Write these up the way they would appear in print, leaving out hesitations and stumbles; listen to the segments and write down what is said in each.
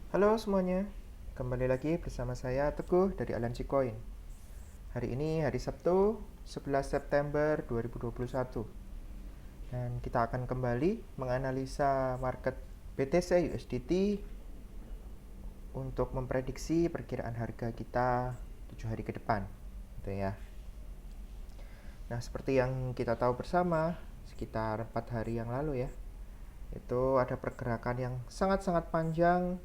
Halo semuanya, kembali lagi bersama saya Teguh dari Alansi Coin. Hari ini hari Sabtu 11 September 2021 dan kita akan kembali menganalisa market BTC USDT untuk memprediksi perkiraan harga kita 7 hari ke depan gitu ya. Nah, seperti yang kita tahu bersama, sekitar 4 hari yang lalu ya, itu ada pergerakan yang sangat-sangat panjang,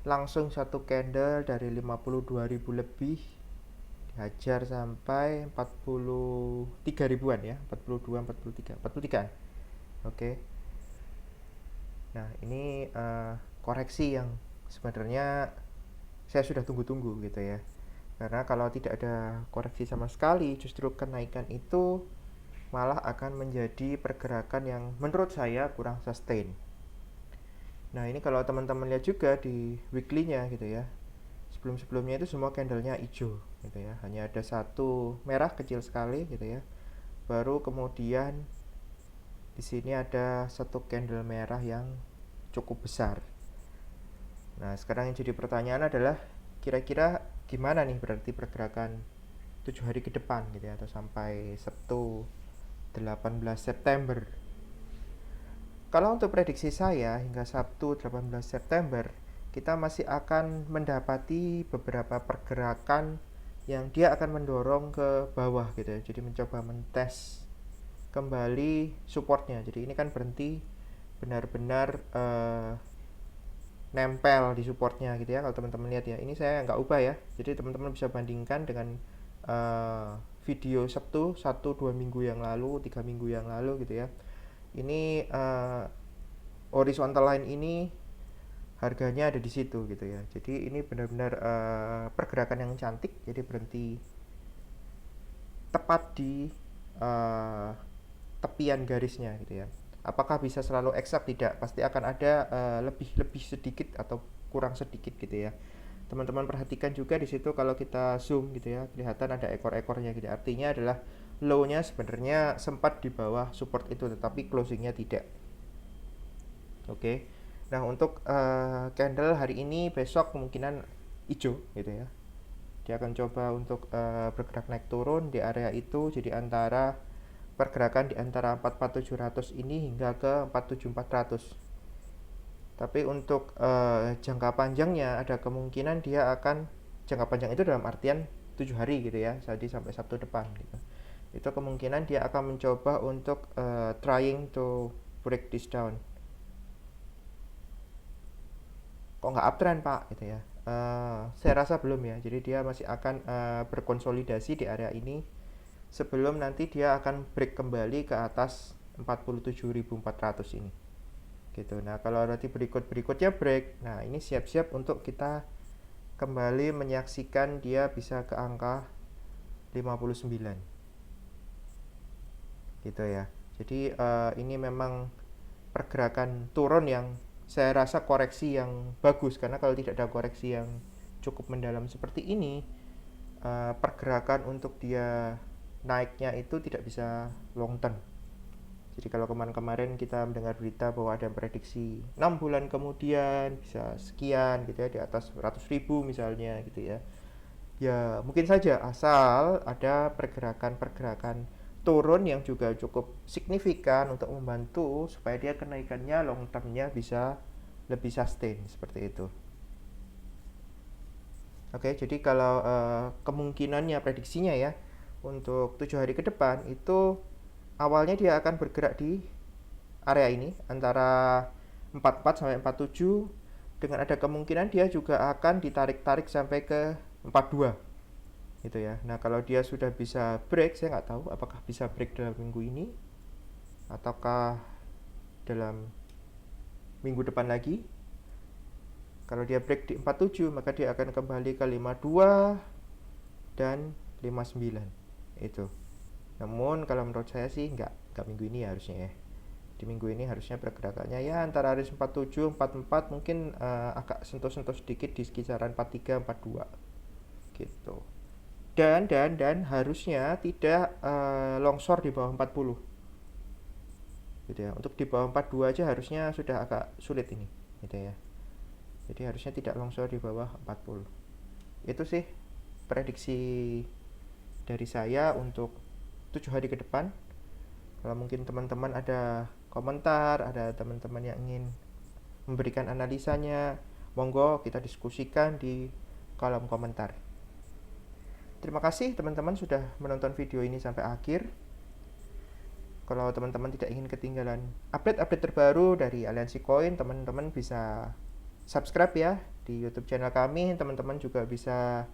langsung satu candle dari 52.000 lebih dihajar sampai 43 ribuan ya, 42, 43, 43. Oke. Nah, ini koreksi yang sebenarnya saya sudah tunggu-tunggu gitu ya. Karena kalau tidak ada koreksi sama sekali, justru kenaikan itu malah akan menjadi pergerakan yang menurut saya kurang sustain. Nah, ini kalau teman-teman lihat juga di weekly-nya gitu ya. Sebelum-sebelumnya itu semua candlenya hijau gitu ya. Hanya ada satu merah kecil sekali gitu ya. Baru kemudian di sini ada satu candle merah yang cukup besar. Nah, sekarang yang jadi pertanyaan adalah kira-kira gimana nih berarti pergerakan 7 hari ke depan gitu ya, atau sampai Sabtu 18 September. Kalau untuk prediksi saya hingga Sabtu 18 September, kita masih akan mendapati beberapa pergerakan yang dia akan mendorong ke bawah gitu ya. Jadi mencoba mentes kembali supportnya. Jadi ini kan berhenti benar-benar nempel di supportnya gitu ya. Kalau teman-teman lihat ya, ini saya nggak ubah ya. Jadi teman-teman bisa bandingkan dengan video Sabtu 1-2 minggu yang lalu, 3 minggu yang lalu gitu ya. Ini horizontal line ini harganya ada di situ gitu ya. Jadi ini benar-benar pergerakan yang cantik. Jadi berhenti tepat di uh, tepian garisnya gitu ya. Apakah bisa selalu eksak? Tidak. Pasti akan ada lebih sedikit atau kurang sedikit gitu ya. Teman-teman perhatikan juga di situ kalau kita zoom gitu ya, kelihatan ada ekor-ekornya gitu. Artinya adalah low-nya sebenarnya sempat di bawah support itu, tetapi closingnya tidak. Oke. Nah, untuk candle hari ini, besok kemungkinan hijau gitu ya. Dia akan coba untuk bergerak naik turun di area itu, jadi antara pergerakan di antara 44.700 ini hingga ke 47.400. Tapi untuk jangka panjangnya ada kemungkinan dia akan, jangka panjang itu dalam artian 7 hari gitu ya, jadi sampai Sabtu depan gitu. Itu kemungkinan dia akan mencoba untuk trying to break this down. Kok nggak uptrend pak gitu ya. Saya rasa belum ya, jadi dia masih akan berkonsolidasi di area ini sebelum nanti dia akan break kembali ke atas 47.400 ini gitu. Nah, kalau nanti berikutnya break, nah ini siap-siap untuk kita kembali menyaksikan dia bisa ke angka 59 gitu ya. Jadi ini memang pergerakan turun yang saya rasa koreksi yang bagus, karena kalau tidak ada koreksi yang cukup mendalam seperti ini, pergerakan untuk dia naiknya itu tidak bisa long term. Jadi kalau kemarin-kemarin kita mendengar berita bahwa ada prediksi 6 bulan kemudian bisa sekian gitu ya, di atas 100.000 misalnya gitu ya. Ya mungkin saja, asal ada pergerakan-pergerakan turun yang juga cukup signifikan untuk membantu supaya dia kenaikannya long termnya bisa lebih sustain seperti itu. Oke, jadi kalau kemungkinannya, prediksinya ya, untuk 7 hari ke depan itu awalnya dia akan bergerak di area ini antara 44 sampai 47, dengan ada kemungkinan dia juga akan ditarik-tarik sampai ke 42 gitu ya. Nah, kalau dia sudah bisa break, saya nggak tahu apakah bisa break dalam minggu ini ataukah dalam minggu depan lagi. Kalau dia break di 47, maka dia akan kembali ke 52 dan 59 itu. Namun kalau menurut saya sih nggak minggu ini ya harusnya ya. Di minggu ini harusnya pergerakannya ya antara RS 47, 44, mungkin agak sentuh-sentuh sedikit di kisaran 43, 42 gitu. Dan harusnya tidak longsor di bawah 40 gitu ya. Untuk di bawah 42 aja harusnya sudah agak sulit ini gitu ya. Jadi harusnya tidak longsor di bawah 40. Itu sih prediksi dari saya untuk 7 hari ke depan. Kalau mungkin teman-teman ada komentar, ada teman-teman yang ingin memberikan analisanya, monggo kita diskusikan di kolom komentar. Terima kasih teman-teman sudah menonton video ini sampai akhir. Kalau teman-teman tidak ingin ketinggalan update-update terbaru dari Aliansi Koin, teman-teman bisa subscribe ya di YouTube channel kami. Teman-teman juga bisa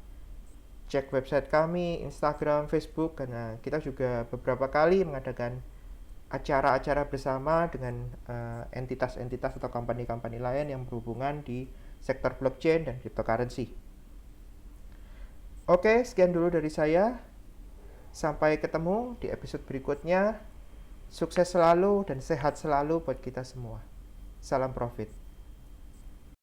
cek website kami, Instagram, Facebook, karena kita juga beberapa kali mengadakan acara-acara bersama dengan entitas-entitas atau company-company lain yang berhubungan di sektor blockchain dan cryptocurrency. Oke, sekian dulu dari saya. Sampai ketemu di episode berikutnya. Sukses selalu dan sehat selalu buat kita semua. Salam profit.